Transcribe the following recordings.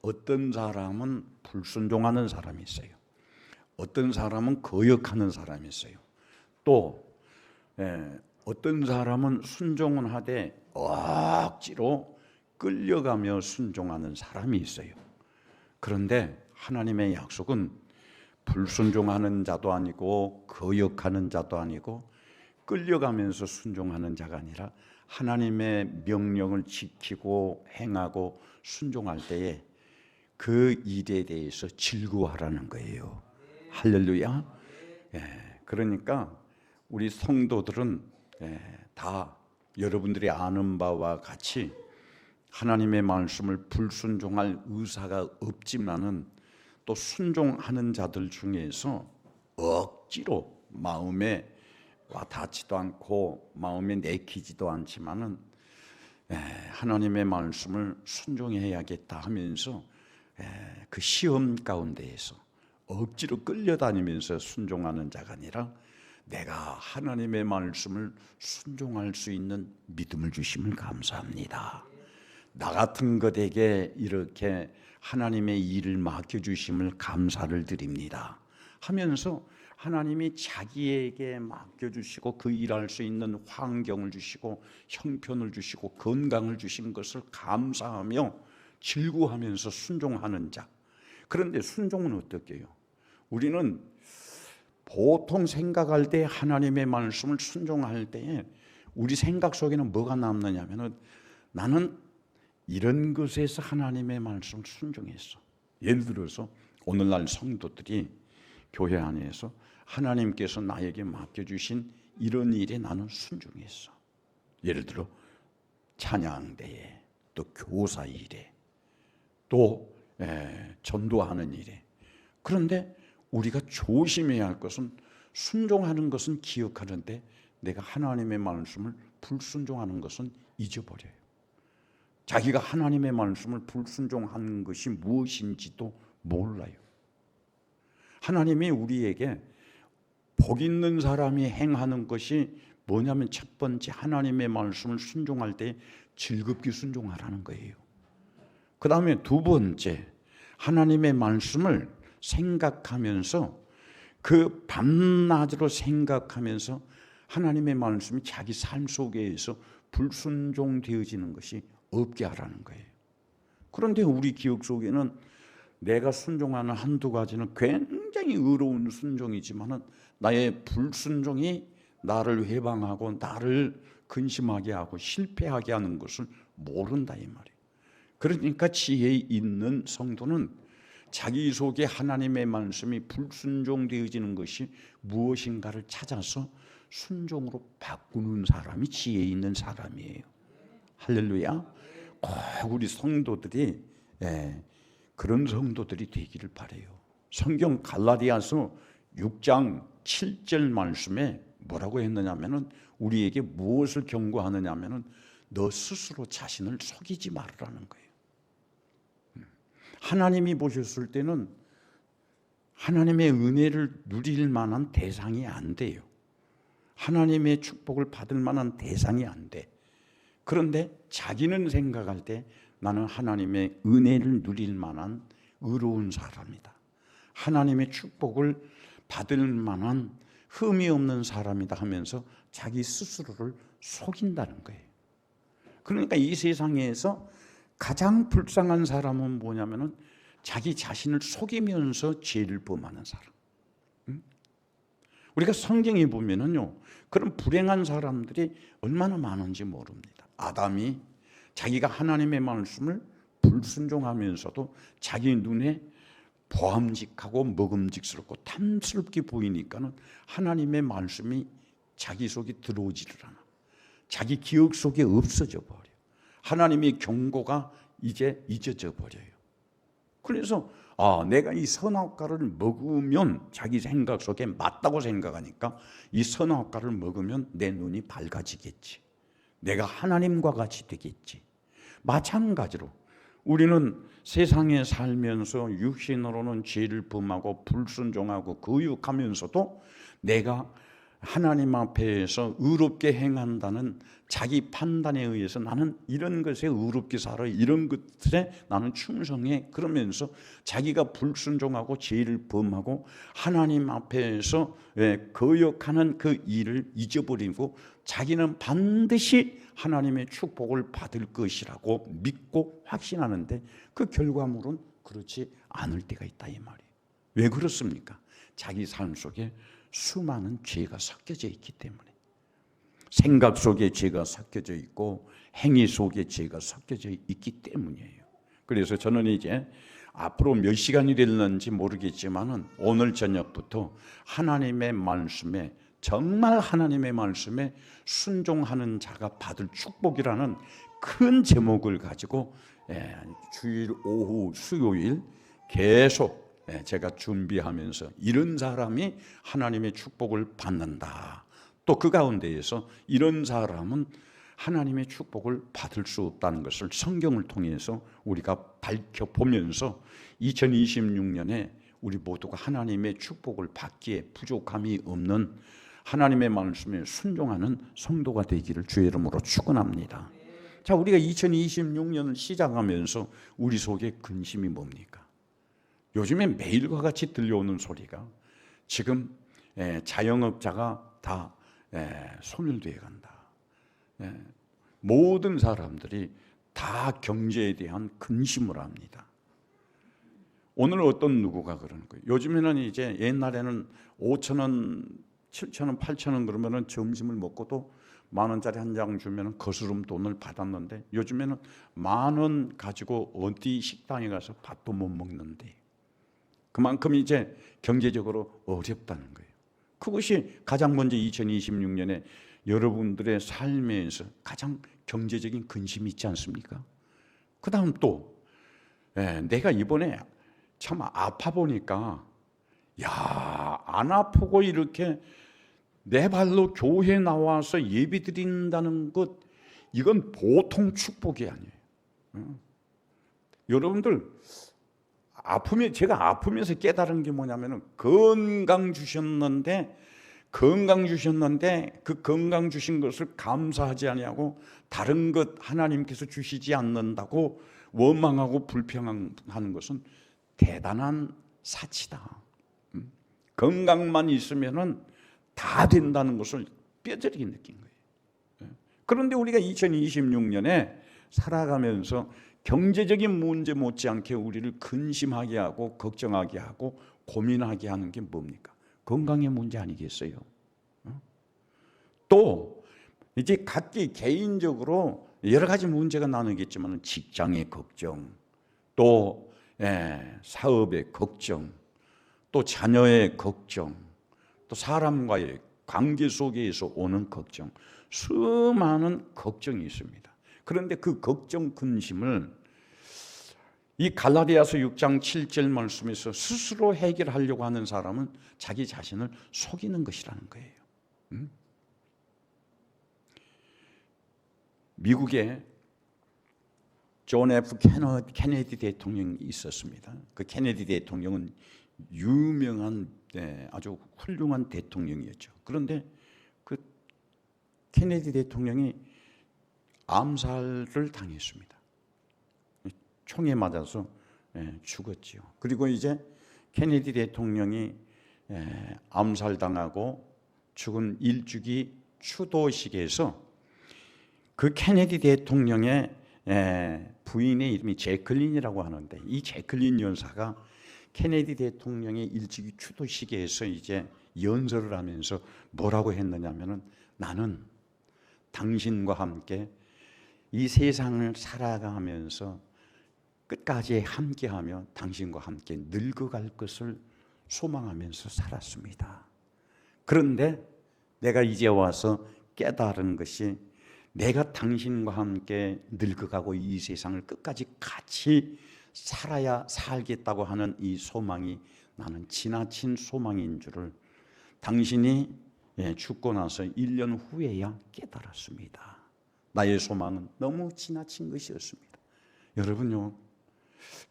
어떤 사람은 불순종하는 사람이 있어요. 어떤 사람은 거역하는 사람이 있어요. 또 어떤 사람은 순종은 하되 억지로 끌려가며 순종하는 사람이 있어요. 그런데 하나님의 약속은 불순종하는 자도 아니고 거역하는 자도 아니고 끌려가면서 순종하는 자가 아니라 하나님의 명령을 지키고 행하고 순종할 때에 그 일에 대해서 즐거워하라는 거예요. 할렐루야. 그러니까 우리 성도들은 다 여러분들이 아는 바와 같이 하나님의 말씀을 불순종할 의사가 없지만은 또 순종하는 자들 중에서 억지로 마음에 와 닿지도 않고 마음에 내키지도 않지만은 하나님의 말씀을 순종해야겠다 하면서 그 시험 가운데에서 억지로 끌려다니면서 순종하는 자가 아니라 내가 하나님의 말씀을 순종할 수 있는 믿음을 주심을 감사합니다. 나 같은 것에게 이렇게 하나님의 일을 맡겨주심을 감사를 드립니다 하면서 하나님이 자기에게 맡겨주시고 그 일할 수 있는 환경을 주시고 형편을 주시고 건강을 주신 것을 감사하며 즐거워하면서 순종하는 자. 그런데 순종은 어떻게 해요? 우리는 보통 생각할 때 하나님의 말씀을 순종할 때에 우리 생각 속에는 뭐가 남느냐 하면은 나는 이런 것에서 하나님의 말씀을 순종했어. 예를 들어서 오늘날 성도들이 교회 안에서 하나님께서 나에게 맡겨주신 이런 일에 나는 순종했어. 예를 들어 찬양대회, 또 교사 일에, 또 전도하는 일에. 그런데 우리가 조심해야 할 것은 순종하는 것은 기억하는데 내가 하나님의 말씀을 불순종하는 것은 잊어버려요. 자기가 하나님의 말씀을 불순종하는 것이 무엇인지도 몰라요. 하나님이 우리에게 복 있는 사람이 행하는 것이 뭐냐면 첫 번째 하나님의 말씀을 순종할 때 즐겁게 순종하라는 거예요. 그 다음에 두 번째 하나님의 말씀을 생각하면서 그 밤낮으로 생각하면서 하나님의 말씀이 자기 삶 속에서 불순종되어지는 것이 없게 하라는 거예요. 그런데 우리 기억 속에는 내가 순종하는 한두 가지는 굉장히 의로운 순종이지만은 나의 불순종이 나를 회방하고 나를 근심하게 하고 실패하게 하는 것을 모른다 이 말이에요. 그러니까 지혜 있는 성도는 자기 속에 하나님의 말씀이 불순종되어지는 것이 무엇인가를 찾아서 순종으로 바꾸는 사람이 지혜 있는 사람이에요. 할렐루야. 꼭 우리 성도들이 그런 성도들이 되기를 바라요. 성경 갈라디아서 6장 7절 말씀에 뭐라고 했느냐면은 우리에게 무엇을 경고하느냐면은 너 스스로 자신을 속이지 말라는 거예요. 하나님이 보셨을 때는 하나님의 은혜를 누릴 만한 대상이 안 돼요. 하나님의 축복을 받을 만한 대상이 안 돼. 그런데 자기는 생각할 때 나는 하나님의 은혜를 누릴 만한 의로운 사람이다. 하나님의 축복을 받을 만한 흠이 없는 사람이다 하면서 자기 스스로를 속인다는 거예요. 그러니까 이 세상에서 가장 불쌍한 사람은 뭐냐면은 자기 자신을 속이면서 죄를 범하는 사람. 우리가 성경에 보면은요, 그런 불행한 사람들이 얼마나 많은지 모릅니다. 아담이 자기가 하나님의 말씀을 불순종하면서도 자기 눈에 보암직하고 먹음직스럽고 탐스럽게 보이니까는 하나님의 말씀이 자기 속에 들어오지를 않아. 자기 기억 속에 없어져 버려. 하나님의 경고가 이제 잊어져 버려요. 그래서 내가 이 선악과를 먹으면 자기 생각 속에 맞다고 생각하니까 이 선악과를 먹으면 내 눈이 밝아지겠지. 내가 하나님과 같이 되겠지. 마찬가지로 우리는 세상에 살면서 육신으로는 죄를 범하고 불순종하고 거역하면서도 내가 하나님 앞에서 의롭게 행한다는 자기 판단에 의해서 나는 이런 것에 의롭게 살아, 이런 것에 나는 충성해, 그러면서 자기가 불순종하고 죄를 범하고 하나님 앞에서 거역하는 그 일을 잊어버리고 자기는 반드시 하나님의 축복을 받을 것이라고 믿고 확신하는데 그 결과물은 그렇지 않을 때가 있다, 이 말이에요. 왜 그렇습니까? 자기 삶 속에 수많은 죄가 섞여져 있기 때문에. 생각 속에 죄가 섞여져 있고 행위 속에 죄가 섞여져 있기 때문이에요. 그래서 저는 이제 앞으로 몇 시간이 될는지 모르겠지만은 오늘 저녁부터 하나님의 말씀에, 정말 하나님의 말씀에 순종하는 자가 받을 축복이라는 큰 제목을 가지고 주일 오후 수요일 계속 제가 준비하면서 이런 사람이 하나님의 축복을 받는다, 또 그 가운데에서 이런 사람은 하나님의 축복을 받을 수 없다는 것을 성경을 통해서 우리가 밝혀보면서 2026년에 우리 모두가 하나님의 축복을 받기에 부족함이 없는 하나님의 말씀에 순종하는 성도가 되기를 주의 이름으로 축원합니다. 자, 우리가 2026년을 시작하면서 우리 속에 근심이 뭡니까? 요즘에 매일과 같이 들려오는 소리가 지금 자영업자가 다 소멸되어 간다. 모든 사람들이 다 경제에 대한 근심을 합니다. 오늘 어떤 누구가 그러는 거예요. 요즘에는 이제 옛날에는 5,000원, 7,000원, 8,000원 그러면은 점심을 먹고도 10,000원짜리 한 장 주면은 거스름 돈을 받았는데 요즘에는 10,000원 가지고 어디 식당에 가서 밥도 못 먹는데 그만큼 이제 경제적으로 어렵다는 거예요. 그것이 가장 먼저 2026년에 여러분들의 삶에서 가장 경제적인 근심이 있지 않습니까? 그 다음 또 내가 이번에 참 아파 보니까 안 아프고 이렇게 내 발로 교회 나와서 예배 드린다는 것, 이건 보통 축복이 아니에요. 여러분들 제가 아프면서 깨달은 게 뭐냐면은 건강 주셨는데 그 건강 주신 것을 감사하지 아니하고 다른 것 하나님께서 주시지 않는다고 원망하고 불평하는 것은 대단한 사치다. 건강만 있으면은 다 된다는 것을 뼈저리게 느낀 거예요. 그런데 우리가 2026년에 살아가면서 경제적인 문제 못지않게 우리를 근심하게 하고 걱정하게 하고 고민하게 하는 게 뭡니까? 건강의 문제 아니겠어요? 또 이제 각기 개인적으로 여러 가지 문제가 나누겠지만 직장의 걱정, 또 사업의 걱정, 또 자녀의 걱정, 또 사람과의 관계 속에서 오는 걱정, 수많은 걱정이 있습니다. 그런데 그 걱정 근심을 이 갈라디아서 6장 7절 말씀에서 스스로 해결하려고 하는 사람은 자기 자신을 속이는 것이라는 거예요. 미국에 존 F 케네디 대통령이 있었습니다. 그 케네디 대통령은 유명한 아주 훌륭한 대통령이었죠. 그런데 그 케네디 대통령이 암살을 당했습니다. 총에 맞아서 죽었지요. 그리고 이제 케네디 대통령이 암살당하고 죽은 일주기 추도식에서 그 케네디 대통령의 부인의 이름이 제클린이라고 하는데 이 제클린 여사가 케네디 대통령의 일주기 추도식에서 이제 연설을 하면서 뭐라고 했느냐면은 나는 당신과 함께 이 세상을 살아가면서 끝까지 함께하며 당신과 함께 늙어갈 것을 소망하면서 살았습니다. 그런데 내가 이제 와서 깨달은 것이 내가 당신과 함께 늙어가고 이 세상을 끝까지 같이 살겠다고 하는 이 소망이 나는 지나친 소망인 줄을 당신이 죽고 나서 1년 후에야 깨달았습니다. 나의 소망은 너무 지나친 것이었습니다. 여러분요,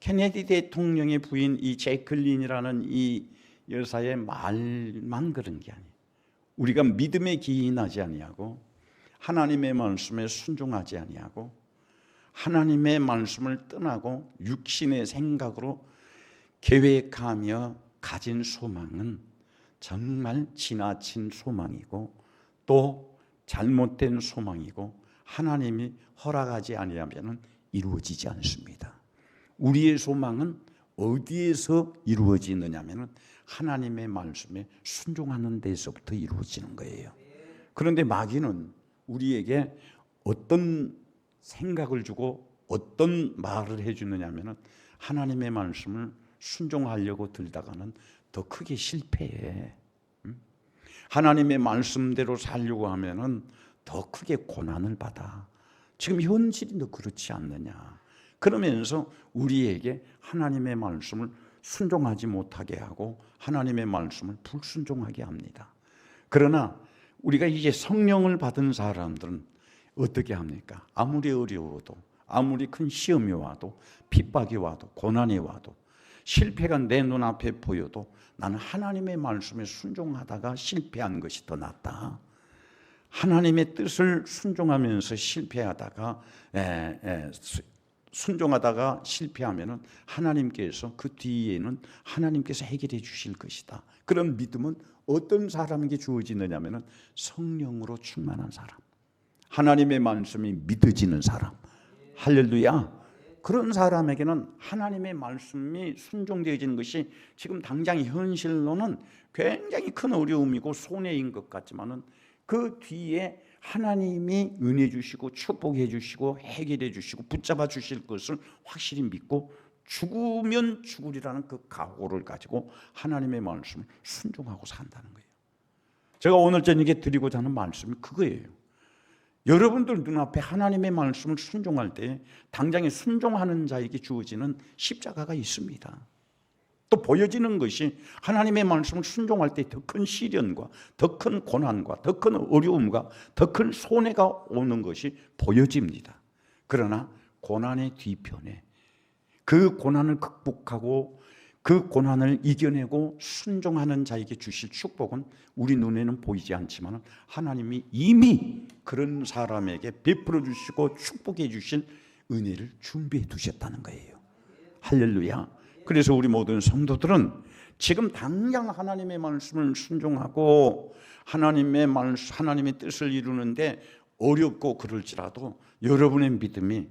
케네디 대통령의 부인 이 제클린이라는 이 여사의 말만 그런 게 아니에요. 우리가 믿음에 기인하지 아니하고 하나님의 말씀에 순종하지 아니하고 하나님의 말씀을 떠나고 육신의 생각으로 계획하며 가진 소망은 정말 지나친 소망이고 또 잘못된 소망이고 하나님이 허락하지 아니하면 이루어지지 않습니다. 우리의 소망은 어디에서 이루어지느냐면 하나님의 말씀에 순종하는 데서부터 이루어지는 거예요. 그런데 마귀는 우리에게 어떤 생각을 주고 어떤 말을 해주느냐면 하나님의 말씀을 순종하려고 들다가는 더 크게 실패해. 하나님의 말씀대로 살려고 하면은 더 크게 고난을 받아. 지금 현실이 더 그렇지 않느냐. 그러면서 우리에게 하나님의 말씀을 순종하지 못하게 하고 하나님의 말씀을 불순종하게 합니다. 그러나 우리가 이제 성령을 받은 사람들은 어떻게 합니까? 아무리 어려워도 아무리 큰 시험이 와도 핍박이 와도 고난이 와도 실패가 내 눈앞에 보여도 나는 하나님의 말씀에 순종하다가 실패한 것이 더 낫다. 하나님의 뜻을 순종하면서 실패하다가 순종하다가 실패하면은 하나님께서 그 뒤에는 하나님께서 해결해 주실 것이다. 그런 믿음은 어떤 사람에게 주어지느냐면은 성령으로 충만한 사람, 하나님의 말씀이 믿어지는 사람, 할렐루야. 그런 사람에게는 하나님의 말씀이 순종되어지는 것이 지금 당장 현실로는 굉장히 큰 어려움이고 손해인 것 같지만은 그 뒤에 하나님이 은혜 주시고 축복해 주시고 해결해 주시고 붙잡아 주실 것을 확실히 믿고 죽으면 죽으리라는 그 각오를 가지고 하나님의 말씀을 순종하고 산다는 거예요. 제가 오늘 저녁에 드리고자 하는 말씀이 그거예요. 여러분들 눈앞에 하나님의 말씀을 순종할 때 당장에 순종하는 자에게 주어지는 십자가가 있습니다. 또 보여지는 것이 하나님의 말씀을 순종할 때 더 큰 시련과 더 큰 고난과 더 큰 어려움과 더 큰 손해가 오는 것이 보여집니다. 그러나 고난의 뒤편에 그 고난을 극복하고 그 고난을 이겨내고 순종하는 자에게 주실 축복은 우리 눈에는 보이지 않지만 하나님이 이미 그런 사람에게 베풀어 주시고 축복해 주실 은혜를 준비해 두셨다는 거예요. 할렐루야. 그래서 우리 모든 성도들은 지금 당장 하나님의 말씀을 순종하고 하나님의 뜻을 이루는데 어렵고 그럴지라도 여러분의 믿음이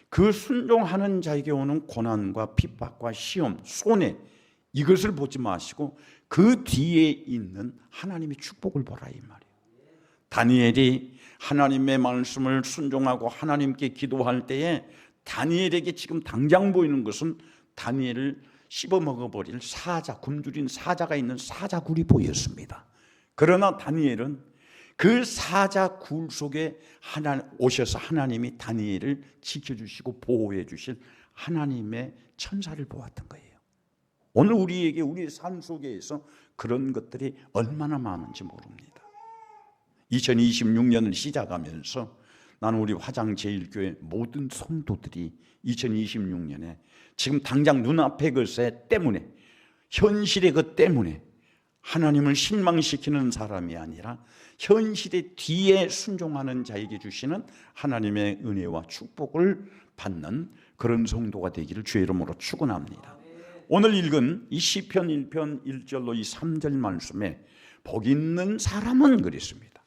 그 순종하는 자에게 오는 고난과 핍박과 시험, 손해 이것을 보지 마시고 그 뒤에 있는 하나님의 축복을 보라 이 말이에요. 다니엘이 하나님의 말씀을 순종하고 하나님께 기도할 때에 다니엘에게 지금 당장 보이는 것은 다니엘을 씹어먹어버릴 사자, 굶주린 사자가 있는 사자굴이 보였습니다. 그러나 다니엘은 그 사자굴 속에 오셔서 하나님이 다니엘을 지켜주시고 보호해 주실 하나님의 천사를 보았던 거예요. 오늘 우리에게 우리의 삶 속에서 그런 것들이 얼마나 많은지 모릅니다. 2026년을 시작하면서 나는 우리 화장제일교회 모든 성도들이 2026년에 지금 당장 눈앞의 것에 때문에 현실의 것 때문에 하나님을 실망시키는 사람이 아니라 현실의 뒤에 순종하는 자에게 주시는 하나님의 은혜와 축복을 받는 그런 성도가 되기를 주의 이름으로 축원합니다. 오늘 읽은 이 시편 1편 1절로 이 3절 말씀에 복 있는 사람은 그랬습니다.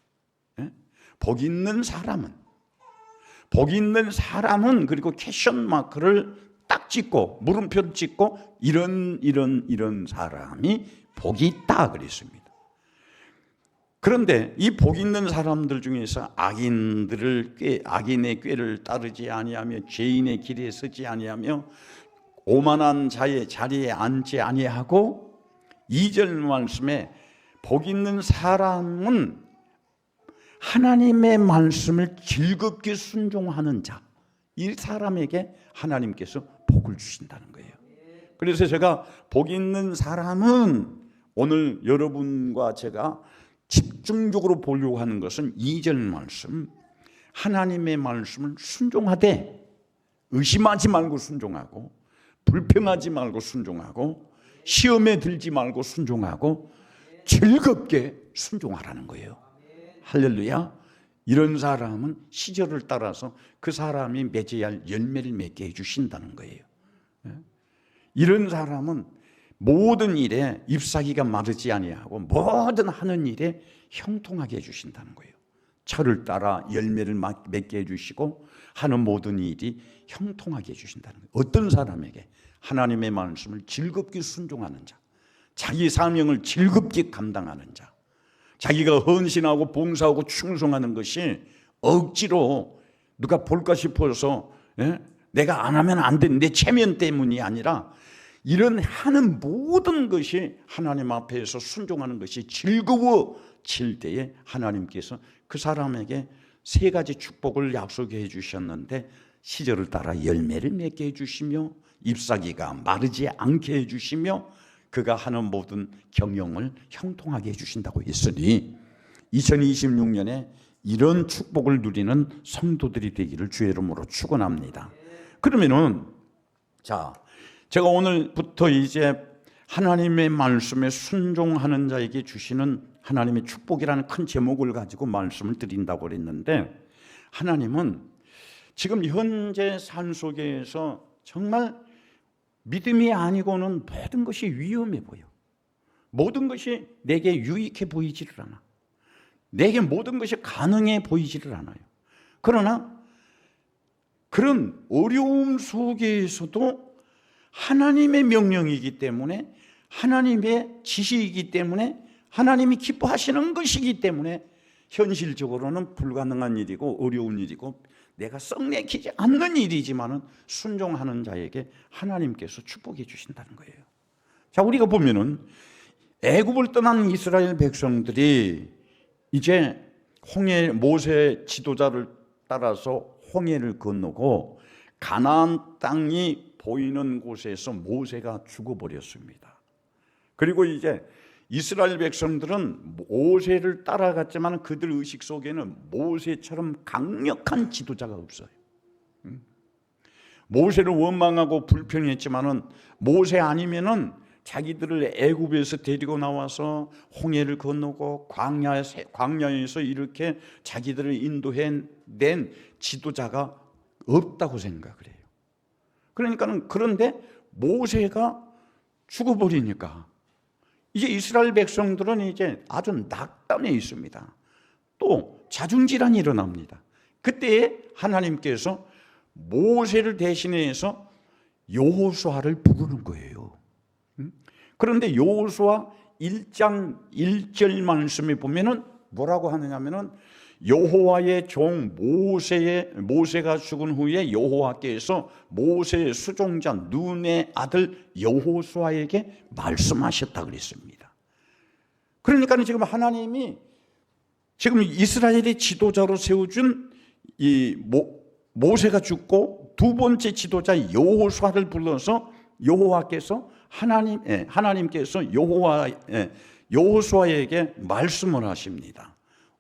복 있는 사람은 그리고 퀘션 마크를 딱 찍고 물음표를 찍고 이런 사람이 복이 있다 그랬습니다. 그런데 이 복 있는 사람들 중에서 악인의 꾀를 따르지 아니하며 죄인의 길에 서지 아니하며 오만한 자의 자리에 앉지 아니하고 2절 말씀에 복 있는 사람은 하나님의 말씀을 즐겁게 순종하는 자, 이 사람에게 하나님께서 복을 주신다는 거예요. 그래서 제가 복 있는 사람은 오늘 여러분과 제가 집중적으로 보려고 하는 것은 2절 말씀, 하나님의 말씀을 순종하되 의심하지 말고 순종하고 불평하지 말고 순종하고 시험에 들지 말고 순종하고 즐겁게 순종하라는 거예요. 할렐루야. 이런 사람은 시절을 따라서 그 사람이 맺어야 할 열매를 맺게 해주신다는 거예요. 이런 사람은 모든 일에 잎사귀가 마르지 아니하고 모든 하는 일에 형통하게 해주신다는 거예요. 철을 따라 열매를 맺게 해주시고 하는 모든 일이 형통하게 해주신다는 거예요. 어떤 사람에게 하나님의 말씀을 즐겁게 순종하는 자, 자기 사명을 즐겁게 감당하는 자, 자기가 헌신하고 봉사하고 충성하는 것이 억지로 누가 볼까 싶어서 내가 안 하면 안 되는 내 체면 때문이 아니라 이런 하는 모든 것이 하나님 앞에서 순종하는 것이 즐거워질 때에 하나님께서 그 사람에게 세 가지 축복을 약속해 주셨는데 시절을 따라 열매를 맺게 해주시며 잎사귀가 마르지 않게 해주시며 그가 하는 모든 경영을 형통하게 해주신다고 했으니 2026년에 이런 축복을 누리는 성도들이 되기를 주의 이름으로 축원합니다. 그러면은 자, 제가 오늘부터 이제 하나님의 말씀에 순종하는 자에게 주시는 하나님의 축복이라는 큰 제목을 가지고 말씀을 드린다고 그랬는데, 하나님은 지금 현재 삶 속에서 정말 믿음이 아니고는 모든 것이 위험해 보여. 모든 것이 내게 유익해 보이지를 않아. 내게 모든 것이 가능해 보이지를 않아요. 그러나 그런 어려움 속에서도 하나님의 명령이기 때문에, 하나님의 지시이기 때문에, 하나님이 기뻐하시는 것이기 때문에 현실적으로는 불가능한 일이고 어려운 일이고 내가 썩내키지 않는 일이지만은 순종하는 자에게 하나님께서 축복해 주신다는 거예요. 자, 우리가 보면은 애굽을 떠난 이스라엘 백성들이 이제 모세 지도자를 따라서 홍해를 건너고 가나안 땅이 보이는 곳에서 모세가 죽어버렸습니다. 그리고 이제 이스라엘 백성들은 모세를 따라갔지만 그들 의식 속에는 모세처럼 강력한 지도자가 없어요. 모세를 원망하고 불평했지만은 모세 아니면은 자기들을 애굽에서 데리고 나와서 홍해를 건너고 광야에서 이렇게 자기들을 인도해낸 지도자가 없다고 생각을 해요. 그러니까는 그런데 모세가 죽어버리니까 이제 이스라엘 백성들은 이제 아주 낙담해 있습니다. 또 자중질환이 일어납니다. 그때 하나님께서 모세를 대신해서 여호수아를 부르는 거예요. 그런데 여호수아 1장 1절 말씀에 보면은 뭐라고 하느냐면은 여호와의 종 모세가 죽은 후에 여호와께서 모세의 수종자 눈의 아들 여호수아에게 말씀하셨다 그랬습니다. 그러니까 지금 하나님이 지금 이스라엘의 지도자로 세워준 이 모세가 죽고 두 번째 지도자 여호수아를 불러서 여호와께서 하나님께서 여호수아에게 말씀을 하십니다.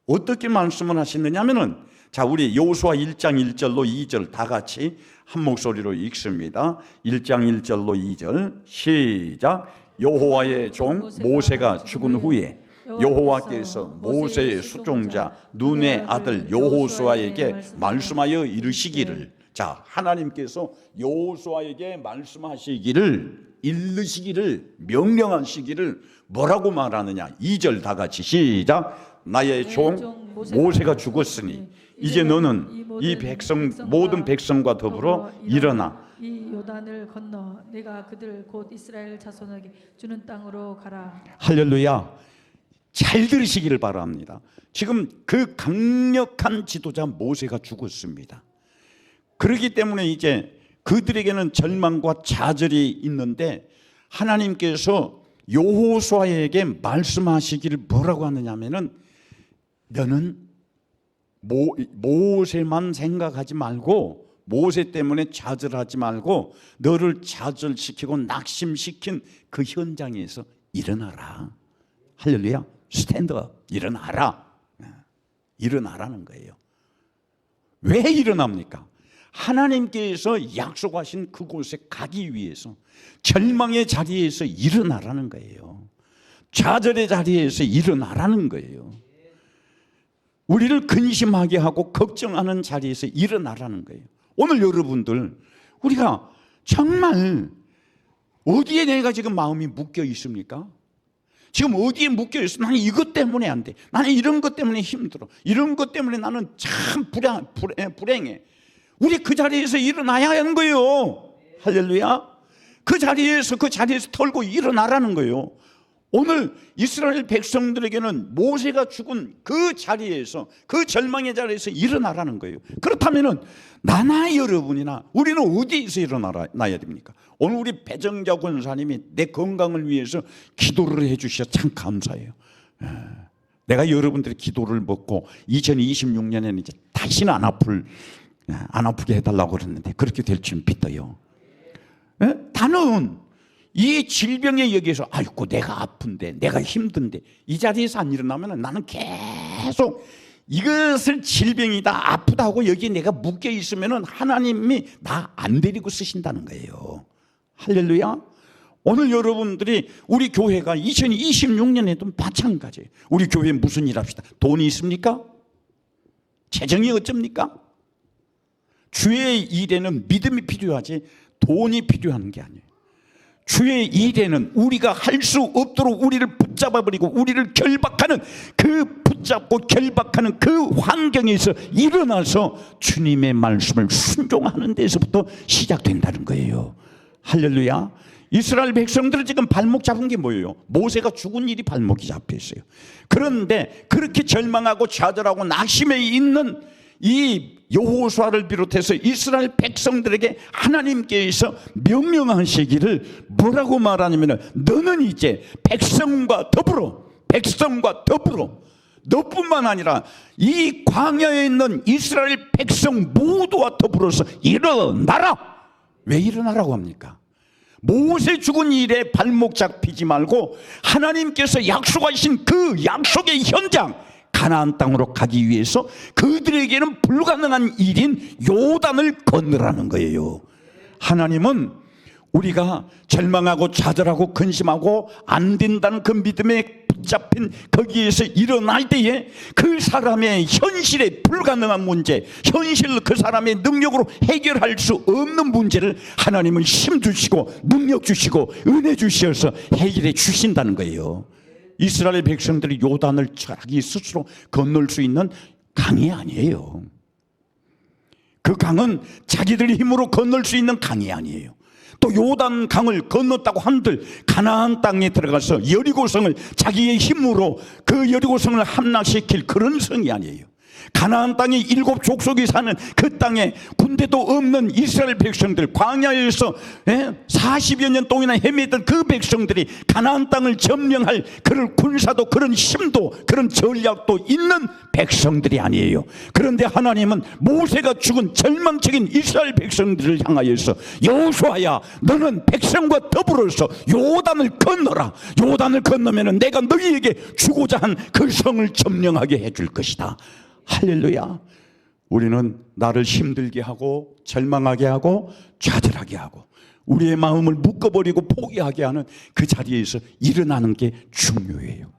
어떻게 말씀을 하시느냐면은 자, 우리 여호수아 1장 1절로 2절 다 같이 한 목소리로 읽습니다. 1장 1절로 2절 시작. 여호와의 종 모세가 죽은 후에 여호와께서 모세의 수종자 눈의 아들 여호수아에게 말씀하여 이르시기를, 자, 하나님께서 여호수아에게 말씀하시기를, 이르시기를, 명령하시기를 뭐라고 말하느냐. 2절 다 같이 시작. 나의 종 모세가 죽었으니 이제 너는 이 백성 모든 백성과 더불어 일어나 이 요단을 건너 내가 그들 곧 이스라엘 자손에게 주는 땅으로 가라. 할렐루야. 잘 들으시기를 바랍니다. 지금 그 강력한 지도자 모세가 죽었습니다. 그렇기 때문에 이제 그들에게는 절망과 좌절이 있는데 하나님께서 여호수아에게 말씀하시기를 뭐라고 하느냐면은 너는 모세만 생각하지 말고, 모세 때문에 좌절하지 말고 너를 좌절시키고 낙심시킨 그 현장에서 일어나라. 할렐루야. 스탠드업. 일어나라. 일어나라는 거예요. 왜 일어납니까? 하나님께서 약속하신 그곳에 가기 위해서 절망의 자리에서 일어나라는 거예요. 좌절의 자리에서 일어나라는 거예요. 우리를 근심하게 하고 걱정하는 자리에서 일어나라는 거예요. 오늘 여러분들, 우리가 정말 어디에 내가 지금 마음이 묶여 있습니까? 지금 어디에 묶여 있어? 나는 이것 때문에 안 돼. 나는 이런 것 때문에 힘들어. 이런 것 때문에 나는 참 불행해. 우리 그 자리에서 일어나야 하는 거예요. 할렐루야. 그 자리에서 털고 일어나라는 거예요. 오늘 이스라엘 백성들에게는 모세가 죽은 그 자리에서, 그 절망의 자리에서 일어나라는 거예요. 그렇다면 나나 여러분이나 우리는 어디에서 일어나야 됩니까? 오늘 우리 배정자 권사님이 내 건강을 위해서 기도를 해주셔서 참 감사해요. 내가 여러분들의 기도를 먹고 2026년에는 이제 다시는 안 아프게 해달라고 그랬는데 그렇게 될 줄 믿어요. 나는 이 질병에 여기서 아이고 내가 아픈데 내가 힘든데 이 자리에서 안 일어나면 나는 계속 이것을 질병이다 아프다고 여기에 내가 묶여 있으면 하나님이 나 안 데리고 쓰신다는 거예요. 할렐루야. 오늘 여러분들이 우리 교회가 2026년에도 마찬가지예요. 우리 교회 무슨 일 합시다. 돈이 있습니까? 재정이 어쩝니까? 주의 일에는 믿음이 필요하지 돈이 필요한 게 아니에요. 주의 일에는 우리가 할 수 없도록 우리를 붙잡아버리고 우리를 결박하는 그 붙잡고 결박하는 그 환경에서 일어나서 주님의 말씀을 순종하는 데서부터 시작된다는 거예요. 할렐루야. 이스라엘 백성들은 지금 발목 잡은 게 뭐예요? 모세가 죽은 일이 발목이 잡혀 있어요. 그런데 그렇게 절망하고 좌절하고 낙심해 있는 이 여호수아를 비롯해서 이스라엘 백성들에게 하나님께서 명령하시기를 뭐라고 말하냐면 너는 이제 백성과 더불어 너뿐만 아니라 이 광야에 있는 이스라엘 백성 모두와 더불어서 일어나라. 왜 일어나라고 합니까? 모세 죽은 일에 발목 잡히지 말고 하나님께서 약속하신 그 약속의 현장 가나안 땅으로 가기 위해서 그들에게는 불가능한 일인 요단을 건너라는 거예요. 하나님은 우리가 절망하고 좌절하고 근심하고 안 된다는 그 믿음에 붙잡힌 거기에서 일어날 때에 그 사람의 현실에 불가능한 문제, 현실 그 사람의 능력으로 해결할 수 없는 문제를 하나님은 힘 주시고 능력 주시고 은혜 주셔서 해결해 주신다는 거예요. 이스라엘 백성들이 요단을 자기 스스로 건널 수 있는 강이 아니에요. 그 강은 자기들의 힘으로 건널 수 있는 강이 아니에요. 또 요단 강을 건넜다고 한들 가나안 땅에 들어가서 여리고성을 자기의 힘으로 그 여리고성을 함락시킬 그런 성이 아니에요. 가나안 땅에 7 족속이 사는 그 땅에 군대도 없는 이스라엘 백성들, 광야에서 40여 년 동안이나 헤매던 그 백성들이 가나안 땅을 점령할 그런 군사도 그런 힘도 그런 전략도 있는 백성들이 아니에요. 그런데 하나님은 모세가 죽은 절망적인 이스라엘 백성들을 향하여서 여호수아야 너는 백성과 더불어서 요단을 건너라. 요단을 건너면 내가 너희에게 주고자 한 그 성을 점령하게 해줄 것이다. 할렐루야. 우리는 나를 힘들게 하고 절망하게 하고 좌절하게 하고 우리의 마음을 묶어버리고 포기하게 하는 그 자리에서 일어나는 게 중요해요.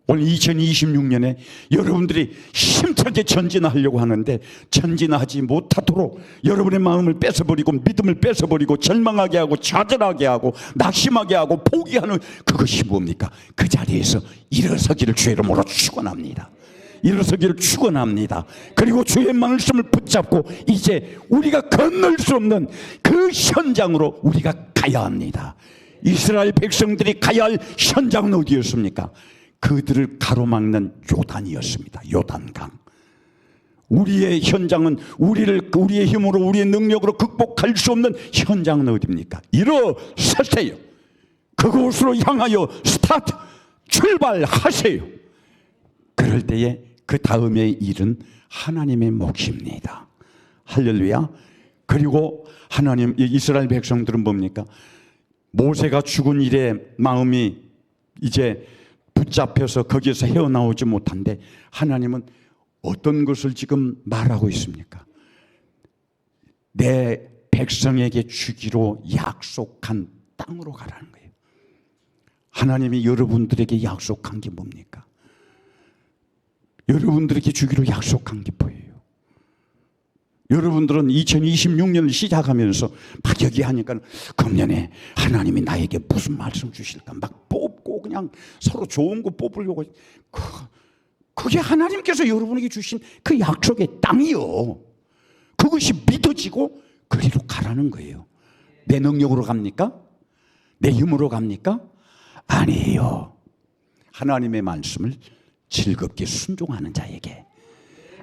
오늘 2026년에 여러분들이 힘차게 전진하려고 하는데 전진하지 못하도록 여러분의 마음을 뺏어버리고 믿음을 뺏어버리고 절망하게 하고 좌절하게 하고 낙심하게 하고 포기하는 그것이 뭡니까? 그 자리에서 일어서기를 주의 이름으로 축원합니다. 일어서기를 축원합니다. 그리고 주의 말씀을 붙잡고 이제 우리가 건널 수 없는 그 현장으로 우리가 가야 합니다. 이스라엘 백성들이 가야 할 현장은 어디였습니까? 그들을 가로막는 요단이었습니다. 요단강. 우리의 현장은 우리의 힘으로 우리의 능력으로 극복할 수 없는 현장은 어디입니까? 일어서세요. 그곳으로 향하여 스타트 출발하세요. 그럴 때에 그 다음의 일은 하나님의 몫입니다. 할렐루야. 그리고 하나님, 이스라엘 백성들은 뭡니까? 모세가 죽은 일에 마음이 이제 붙잡혀서 거기에서 헤어나오지 못한데 하나님은 어떤 것을 지금 말하고 있습니까? 내 백성에게 주기로 약속한 땅으로 가라는 거예요. 하나님이 여러분들에게 약속한 게 뭡니까? 여러분들에게 주기로 약속한 게 뭐예요? 여러분들은 2026년을 시작하면서 막 얘기하니까 금년에 하나님이 나에게 무슨 말씀 주실까 막 뽑고 그냥 서로 좋은 거 뽑으려고. 그게 하나님께서 여러분에게 주신 그 약속의 땅이요. 그것이 믿어지고 그리로 가라는 거예요. 내 능력으로 갑니까? 내 힘으로 갑니까? 아니에요. 하나님의 말씀을 즐겁게 순종하는 자에게,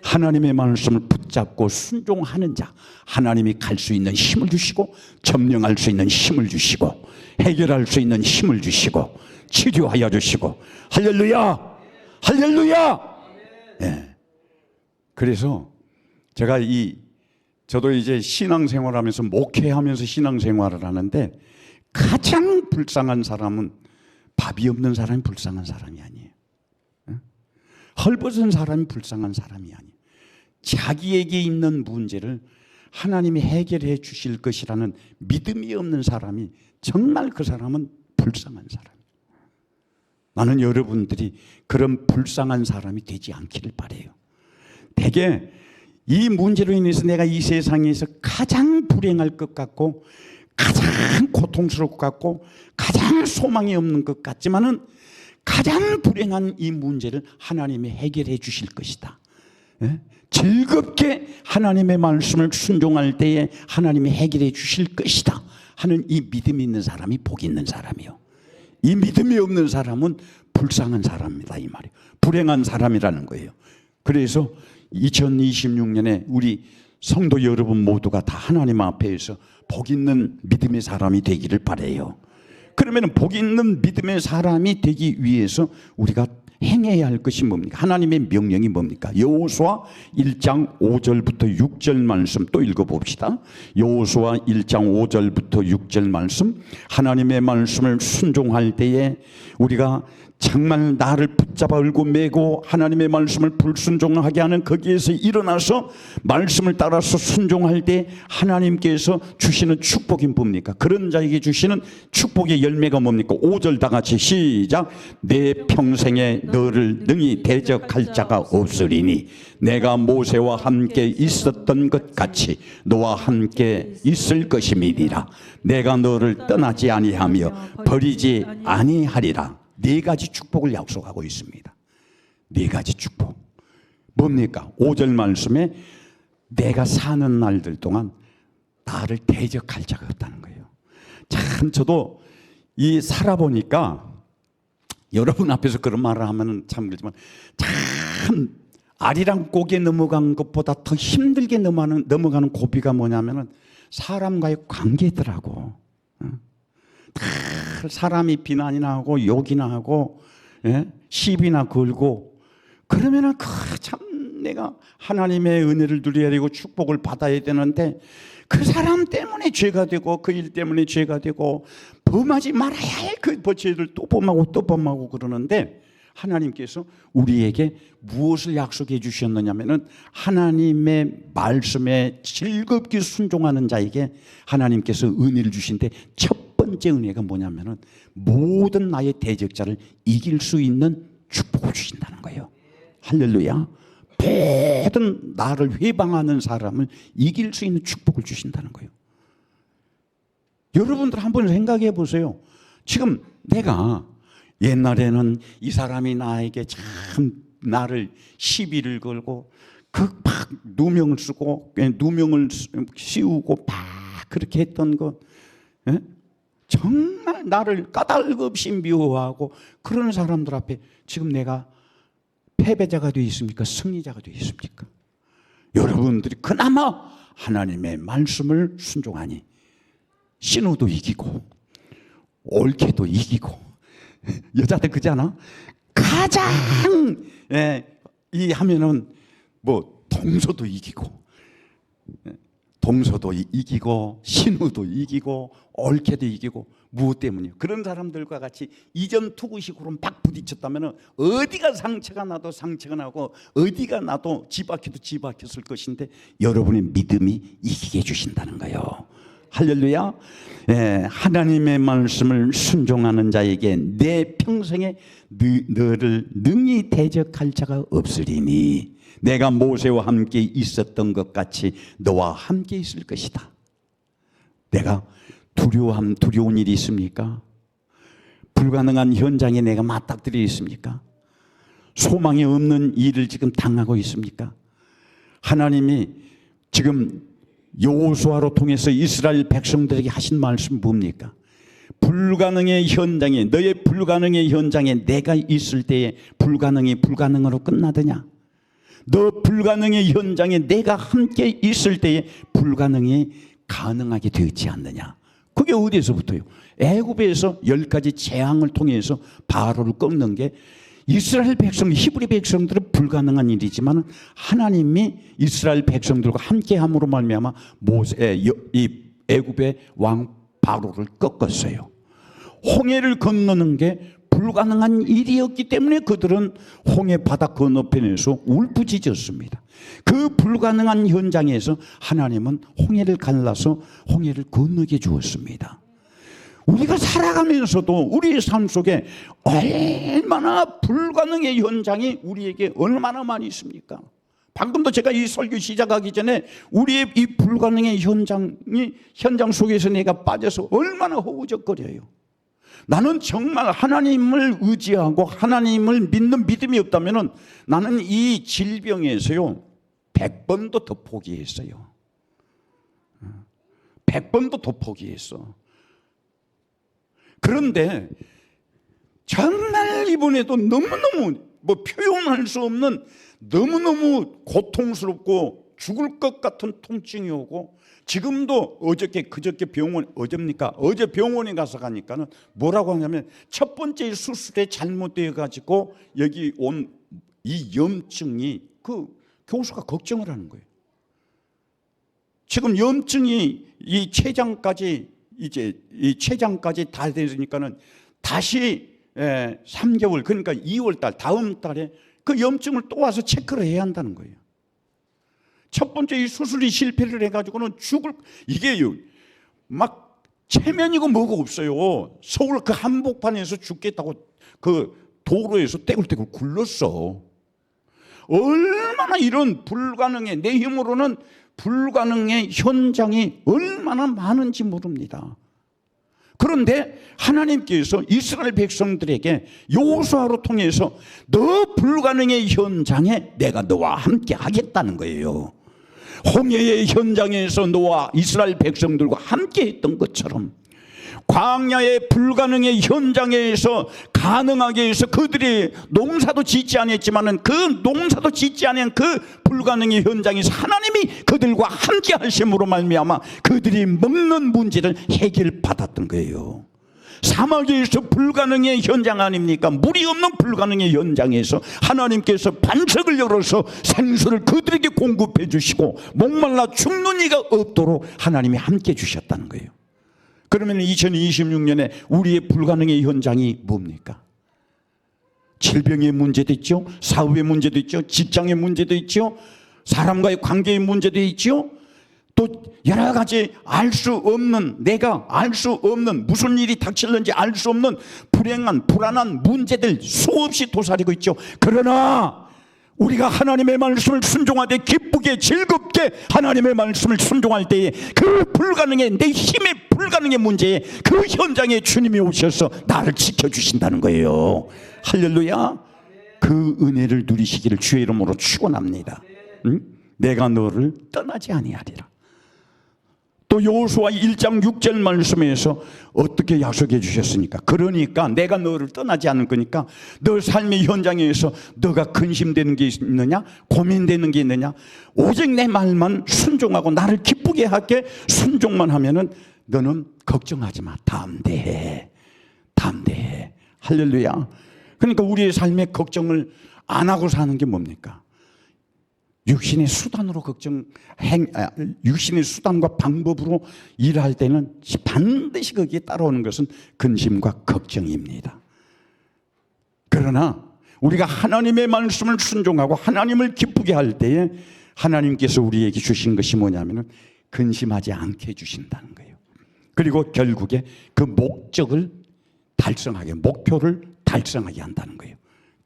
하나님의 말씀을 붙잡고 순종하는 자, 하나님이 갈 수 있는 힘을 주시고, 점령할 수 있는 힘을 주시고, 해결할 수 있는 힘을 주시고, 치료하여 주시고. 할렐루야! 할렐루야! 예. 그래서 제가 저도 이제 신앙생활하면서 목회하면서 신앙생활을 하는데, 가장 불쌍한 사람은 밥이 없는 사람이 불쌍한 사람이 아니에요. 헐벗은 사람이 불쌍한 사람이 아니에요. 자기에게 있는 문제를 하나님이 해결해 주실 것이라는 믿음이 없는 사람이 정말 그 사람은 불쌍한 사람이에요. 나는 여러분들이 그런 불쌍한 사람이 되지 않기를 바라요. 대개 이 문제로 인해서 내가 이 세상에서 가장 불행할 것 같고, 가장 고통스러울 것 같고, 가장 소망이 없는 것 같지만은 가장 불행한 이 문제를 하나님이 해결해 주실 것이다. 예? 즐겁게 하나님의 말씀을 순종할 때에 하나님이 해결해 주실 것이다 하는 이 믿음이 있는 사람이 복 있는 사람이요. 이 믿음이 없는 사람은 불쌍한 사람이다 이 말이에요. 불행한 사람이라는 거예요. 그래서 2026년에 우리 성도 여러분 모두가 다 하나님 앞에서 복 있는 믿음의 사람이 되기를 바라요. 그러면 복 있는 믿음의 사람이 되기 위해서 우리가 행해야 할 것이 뭡니까? 하나님의 명령이 뭡니까? 여호수아 1장 5절부터 6절 말씀 또 읽어봅시다. 여호수아 1장 5절부터 6절 말씀. 하나님의 말씀을 순종할 때에 우리가 정말 나를 붙잡아 울고 매고 하나님의 말씀을 불순종하게 하는 거기에서 일어나서 말씀을 따라서 순종할 때 하나님께서 주시는 축복이 뭡니까? 그런 자에게 주시는 축복의 열매가 뭡니까? 5절 다 같이 시작. 내 평생에 너를 능히 대적할 자가 없으리니 내가 모세와 함께 있었던 것 같이 너와 함께 있을 것임이니라. 내가 너를 떠나지 아니하며 버리지 아니하리라. 네 가지 축복을 약속하고 있습니다. 네 가지 축복. 뭡니까? 5절 말씀에 내가 사는 날들 동안 나를 대적할 자가 없다는 거예요. 참 저도 이 살아보니까 여러분 앞에서 그런 말을 하면 참 그렇지만 참 아리랑 고개 넘어간 것보다 더 힘들게 넘어가는 고비가 뭐냐면은 사람과의 관계더라고. 사람이 비난이나 하고 욕이나 하고 시비나 걸고 그러면은 참 내가 하나님의 은혜를 누려야 되고 축복을 받아야 되는데 그 사람 때문에 죄가 되고 그 일 때문에 죄가 되고 범하지 말아야 할 그 죄를 또 범하고 또 범하고 그러는데 하나님께서 우리에게 무엇을 약속해 주셨느냐면은 하나님의 말씀에 즐겁게 순종하는 자에게 하나님께서 은혜를 주신데 첫 번째 은혜가 뭐냐면은 모든 나의 대적자를 이길 수 있는 축복을 주신다는 거예요. 할렐루야. 모든 나를 회방하는 사람을 이길 수 있는 축복을 주신다는 거예요. 여러분들 한번 생각해 보세요. 지금 내가 옛날에는 이 사람이 나에게 참 나를 시비를 걸고 막 누명을 쓰고 누명을 씌우고 막 그렇게 했던 것, 정말 나를 까닭없이 미워하고 그런 사람들 앞에 지금 내가 패배자가 되어 있습니까? 승리자가 되어 있습니까? 여러분들이 그나마 하나님의 말씀을 순종하니 신우도 이기고 올케도 이기고 여자들 그잖아. 가장 이 하면은 뭐 동서도 이기고 동서도 이기고 신우도 이기고 올케도 이기고 무엇 때문이요? 그런 사람들과 같이 이전 투구식으로 막 부딪혔다면 어디가 상처가 나도 상처가 나고 어디가 나도 지박혀도 지박혔을 것인데 여러분의 믿음이 이기게 해주신다는 거예요. 할렐루야. 예, 하나님의 말씀을 순종하는 자에게 내 평생에 너를 능히 대적할 자가 없으리니 내가 모세와 함께 있었던 것 같이 너와 함께 있을 것이다. 내가 두려운 일이 있습니까? 불가능한 현장에 내가 맞닥뜨려 있습니까? 소망이 없는 일을 지금 당하고 있습니까? 하나님이 지금 여호수아로 통해서 이스라엘 백성들에게 하신 말씀 뭡니까? 불가능의 현장에, 너의 불가능의 현장에 내가 있을 때에 불가능이 불가능으로 끝나더냐? 너 불가능의 현장에 내가 함께 있을 때에 불가능이 가능하게 되지 않느냐? 그게 어디서부터요? 애굽에서 10가지 재앙을 통해서 바로를 꺾는 게 이스라엘 백성, 히브리 백성들은 불가능한 일이지만 하나님이 이스라엘 백성들과 함께함으로 말미암아 이 애굽의 왕 바로를 꺾었어요. 홍해를 건너는 게 불가능한 일이었기 때문에 그들은 홍해 바다 건너편에서 울부짖었습니다. 그 불가능한 현장에서 하나님은 홍해를 갈라서 홍해를 건너게 주었습니다. 우리가 살아가면서도 우리의 삶 속에 얼마나 불가능의 현장이 우리에게 얼마나 많이 있습니까? 방금도 제가 이 설교 시작하기 전에 우리의 이 불가능의 현장 속에서 내가 빠져서 얼마나 허우적거려요. 나는 정말 하나님을 의지하고 하나님을 믿는 믿음이 없다면 나는 이 질병에서요 100번도 더 포기했어요. 100번도 더 포기했어. 그런데 정말 이번에도 너무너무 표현할 수 없는 너무너무 고통스럽고 죽을 것 같은 통증이 오고 지금도 그저께 어제 병원에 가서 가니까는 뭐라고 하냐면 첫 번째 수술에 잘못되어 가지고 여기 온 이 염증이 그 교수가 걱정을 하는 거예요. 지금 염증이 이 췌장까지 다 되니까는 다시 3개월 그러니까 2월 달 다음 달에 그 염증을 또 와서 체크를 해야 한다는 거예요. 첫 번째 이 수술이 실패를 해가지고는 이게요 막 체면이고 뭐고 없어요. 서울 그 한복판에서 죽겠다고 그 도로에서 떼굴떼굴 굴렀어. 얼마나 이런 불가능의 내 힘으로는 불가능의 현장이 얼마나 많은지 모릅니다. 그런데 하나님께서 이스라엘 백성들에게 여호수아로 통해서 너 불가능의 현장에 내가 너와 함께 하겠다는 거예요. 홍해의 현장에서 너와 이스라엘 백성들과 함께 했던 것처럼 광야의 불가능의 현장에서 가능하게 해서 그들이 농사도 짓지 않았지만은 그 농사도 짓지 않은 그 불가능의 현장에서 하나님이 그들과 함께 하심으로 말미암아 그들이 먹는 문제를 해결받았던 거예요. 사막에서 불가능의 현장 아닙니까? 물이 없는 불가능의 현장에서 하나님께서 반석을 열어서 생수를 그들에게 공급해 주시고 목말라 죽는 이가 없도록 하나님이 함께 주셨다는 거예요. 그러면 2026년에 우리의 불가능의 현장이 뭡니까? 질병의 문제도 있죠. 사업의 문제도 있죠. 직장의 문제도 있죠. 사람과의 관계의 문제도 있죠. 또 여러 가지 내가 알 수 없는 무슨 일이 닥칠는지 알 수 없는 불안한 문제들 수없이 도사리고 있죠. 그러나 우리가 하나님의 말씀을 순종하되 기쁘게 즐겁게 하나님의 말씀을 순종할 때에 그 불가능의 내 힘의 불가능의 문제에 그 현장에 주님이 오셔서 나를 지켜주신다는 거예요. 할렐루야. 그 은혜를 누리시기를 주의 이름으로 축원합니다. 내가 너를 떠나지 아니하리라. 또 여호수아 1장 6절 말씀에서 어떻게 약속해 주셨습니까? 그러니까 내가 너를 떠나지 않을 거니까 너 삶의 현장에서 너가 근심되는 게 있느냐? 고민되는 게 있느냐? 오직 내 말만 순종하고 나를 기쁘게 하게 순종만 하면은 너는 걱정하지 마. 담대해. 할렐루야. 그러니까 우리의 삶에 걱정을 안 하고 사는 게 뭡니까? 육신의 수단으로 육신의 수단과 방법으로 일할 때는 반드시 거기에 따라오는 것은 근심과 걱정입니다. 그러나 우리가 하나님의 말씀을 순종하고 하나님을 기쁘게 할 때에 하나님께서 우리에게 주신 것이 뭐냐면 근심하지 않게 해주신다는 거예요. 그리고 결국에 그 목적을 달성하게, 목표를 달성하게 한다는 거예요.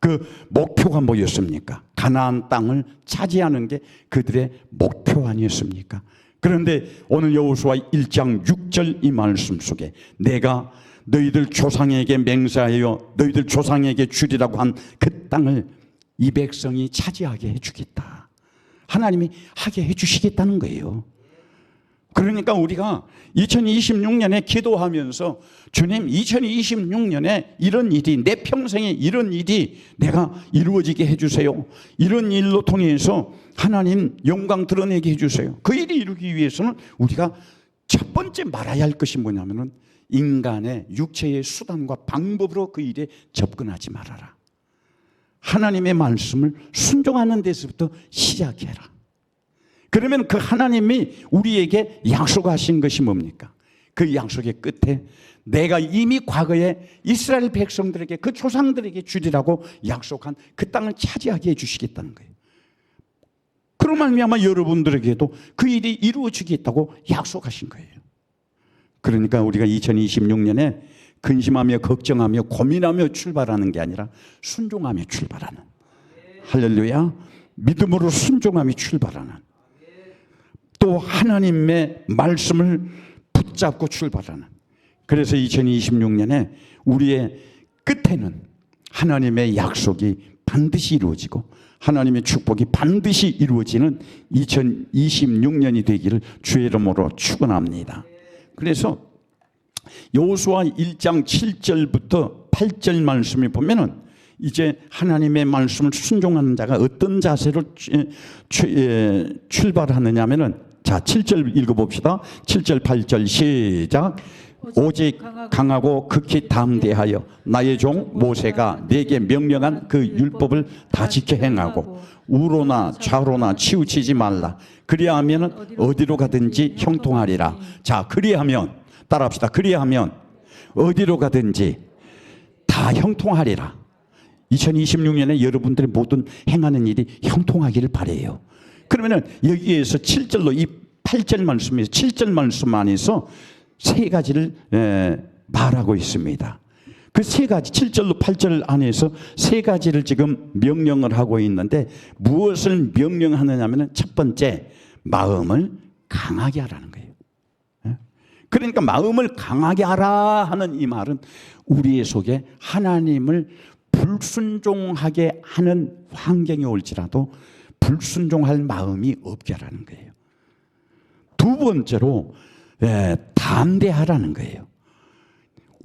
그 목표가 뭐였습니까? 가나안 땅을 차지하는 게 그들의 목표 아니었습니까? 그런데 오늘 여호수아 1장 6절 이 말씀 속에 내가 너희들 조상에게 맹세하여 너희들 조상에게 주리라고 한 그 땅을 이 백성이 차지하게 해주겠다. 하나님이 하게 해주시겠다는 거예요. 그러니까 우리가 2026년에 기도하면서 주님 2026년에 이런 일이 내 평생에 이런 일이 내가 이루어지게 해주세요. 이런 일로 통해서 하나님 영광 드러내게 해주세요. 그 일이 이루기 위해서는 우리가 첫 번째 말아야 할 것이 뭐냐면은 인간의 육체의 수단과 방법으로 그 일에 접근하지 말아라. 하나님의 말씀을 순종하는 데서부터 시작해라. 그러면 그 하나님이 우리에게 약속하신 것이 뭡니까? 그 약속의 끝에 내가 이미 과거에 이스라엘 백성들에게 그 조상들에게 주리라고 약속한 그 땅을 차지하게 해주시겠다는 거예요. 그로 말미암아 여러분들에게도 그 일이 이루어지겠다고 약속하신 거예요. 그러니까 우리가 2026년에 근심하며 걱정하며 고민하며 출발하는 게 아니라 순종하며 출발하는, 할렐루야, 믿음으로 순종하며 출발하는, 또 하나님의 말씀을 붙잡고 출발하는. 그래서 2026년에 우리의 끝에는 하나님의 약속이 반드시 이루어지고 하나님의 축복이 반드시 이루어지는 2026년이 되기를 주의 이름으로 축원합니다. 그래서 여호수아 1장 7절부터 8절 말씀을 보면은 이제 하나님의 말씀을 순종하는 자가 어떤 자세로 출발하느냐 하면은, 자 7절 읽어봅시다. 7절 8절 시작. 오직 강하고 극히 담대하여 나의 종 모세가 내게 명령한 그 율법을 다 지켜 행하고 우로나 좌로나 치우치지 말라. 그리하면 어디로 가든지 형통하리라. 자, 그리하면 따라합시다. 그리하면 어디로 가든지 다 형통하리라. 2026년에 여러분들의 모든 행하는 일이 형통하기를 바라요. 그러면은 여기에서 7절로 이 8절 말씀에서 7절 말씀 안에서 세 가지를 말하고 있습니다. 그 세 가지 7절로 8절 안에서 세 가지를 지금 명령을 하고 있는데 무엇을 명령하느냐 하면 첫 번째 마음을 강하게 하라는 거예요. 그러니까 마음을 강하게 하라 하는 이 말은 우리의 속에 하나님을 불순종하게 하는 환경이 올지라도 불순종할 마음이 없게 하라는 거예요. 두 번째로 담대하라는 거예요.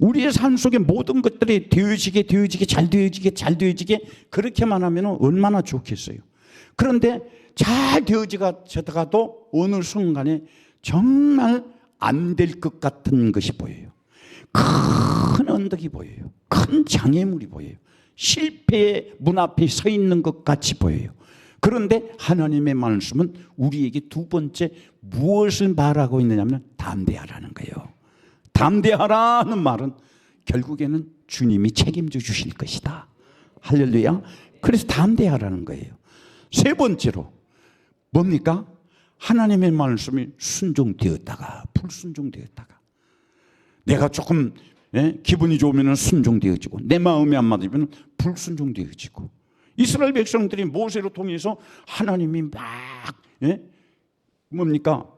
우리의 삶 속에 모든 것들이 되어지게 잘 되어지게 그렇게만 하면 얼마나 좋겠어요. 그런데 잘 되어지다가도 어느 순간에 정말 안 될 것 같은 것이 보여요. 큰 언덕이 보여요. 큰 장애물이 보여요. 실패의 문 앞에 서 있는 것 같이 보여요. 그런데 하나님의 말씀은 우리에게 두 번째 무엇을 말하고 있느냐면 담대하라는 거예요. 담대하라는 말은 결국에는 주님이 책임져 주실 것이다. 할렐루야. 그래서 담대하라는 거예요. 세 번째로 뭡니까? 하나님의 말씀이 순종되었다가 불순종되었다가, 내가 조금 기분이 좋으면 순종되어지고 내 마음에 안 맞으면 불순종되어지고, 이스라엘 백성들이 모세로 통해서 하나님이 막 뭡니까?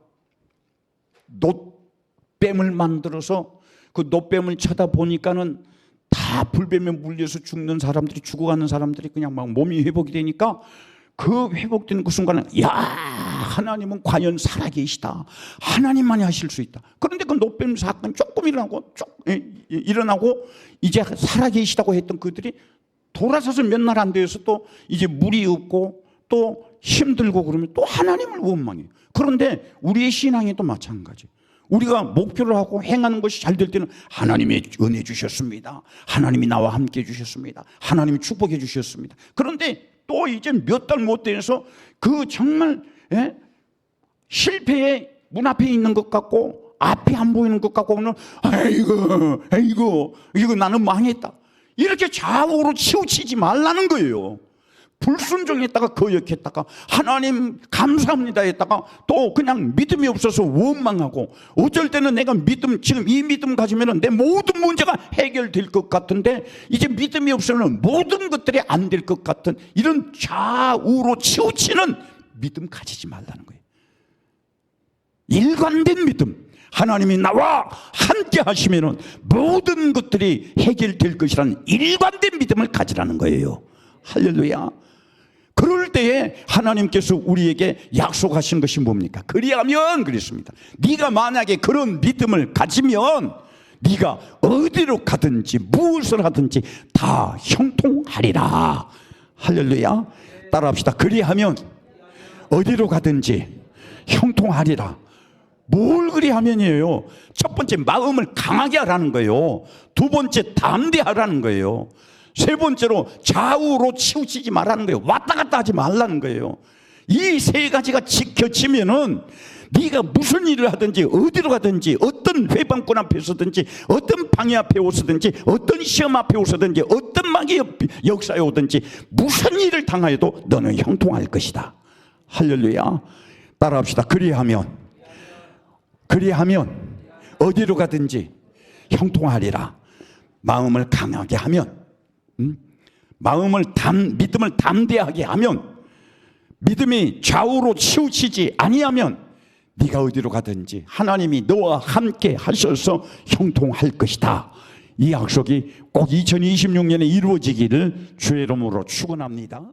놋뱀을 만들어서 그 놋뱀을 쳐다보니까는 다 불뱀에 물려서 죽는 사람들이, 죽어가는 사람들이 그냥 막 몸이 회복이 되니까 그 회복되는 그 순간에 야, 하나님은 과연 살아계시다. 하나님만이 하실 수 있다. 그런데 그 놋뱀 사건 조금 일어나고 이제 살아계시다고 했던 그들이 돌아서서 몇 날 안 되어서 또 이제 물이 없고 또 힘들고 그러면 또 하나님을 원망해요. 그런데 우리의 신앙이 또 마찬가지. 우리가 목표를 하고 행하는 것이 잘 될 때는 하나님의 은혜 주셨습니다. 하나님이 나와 함께 주셨습니다. 하나님이 축복해 주셨습니다. 그런데 또 이제 몇 달 못 돼서 그 정말 실패의 문 앞에 있는 것 같고 앞이 안 보이는 것 같고는 아이고 이거 나는 망했다. 이렇게 좌우로 치우치지 말라는 거예요. 불순종했다가 거역했다가 하나님 감사합니다 했다가 또 그냥 믿음이 없어서 원망하고, 어쩔 때는 내가 지금 이 믿음 가지면 내 모든 문제가 해결될 것 같은데 이제 믿음이 없으면 모든 것들이 안 될 것 같은 이런 좌우로 치우치는 믿음 가지지 말라는 거예요. 일관된 믿음, 하나님이 나와 함께 하시면 모든 것들이 해결될 것이라는 일관된 믿음을 가지라는 거예요. 할렐루야. 그럴 때에 하나님께서 우리에게 약속하신 것이 뭡니까? 그리하면 그랬습니다. 네가 만약에 그런 믿음을 가지면 네가 어디로 가든지 무엇을 하든지 다 형통하리라. 할렐루야. 따라합시다. 그리하면 어디로 가든지 형통하리라. 뭘 그리하면이에요? 첫 번째, 마음을 강하게 하라는 거예요. 두 번째, 담대하라는 거예요. 세 번째로, 좌우로 치우치지 말라는 거예요. 왔다 갔다 하지 말라는 거예요. 이 세 가지가 지켜지면은 네가 무슨 일을 하든지 어디로 가든지 어떤 회방꾼 앞에 서든지 어떤 방해 앞에 오서든지 어떤 시험 앞에 오서든지 어떤 마귀 역사에 오든지 무슨 일을 당하여도 너는 형통할 것이다. 할렐루야. 따라합시다. 그리하면 어디로 가든지 형통하리라. 마음을 강하게 하면, 믿음을 담대하게 하면, 믿음이 좌우로 치우치지 아니하면 네가 어디로 가든지 하나님이 너와 함께 하셔서 형통할 것이다. 이 약속이 꼭 2026년에 이루어지기를 주의 이름으로 축원합니다.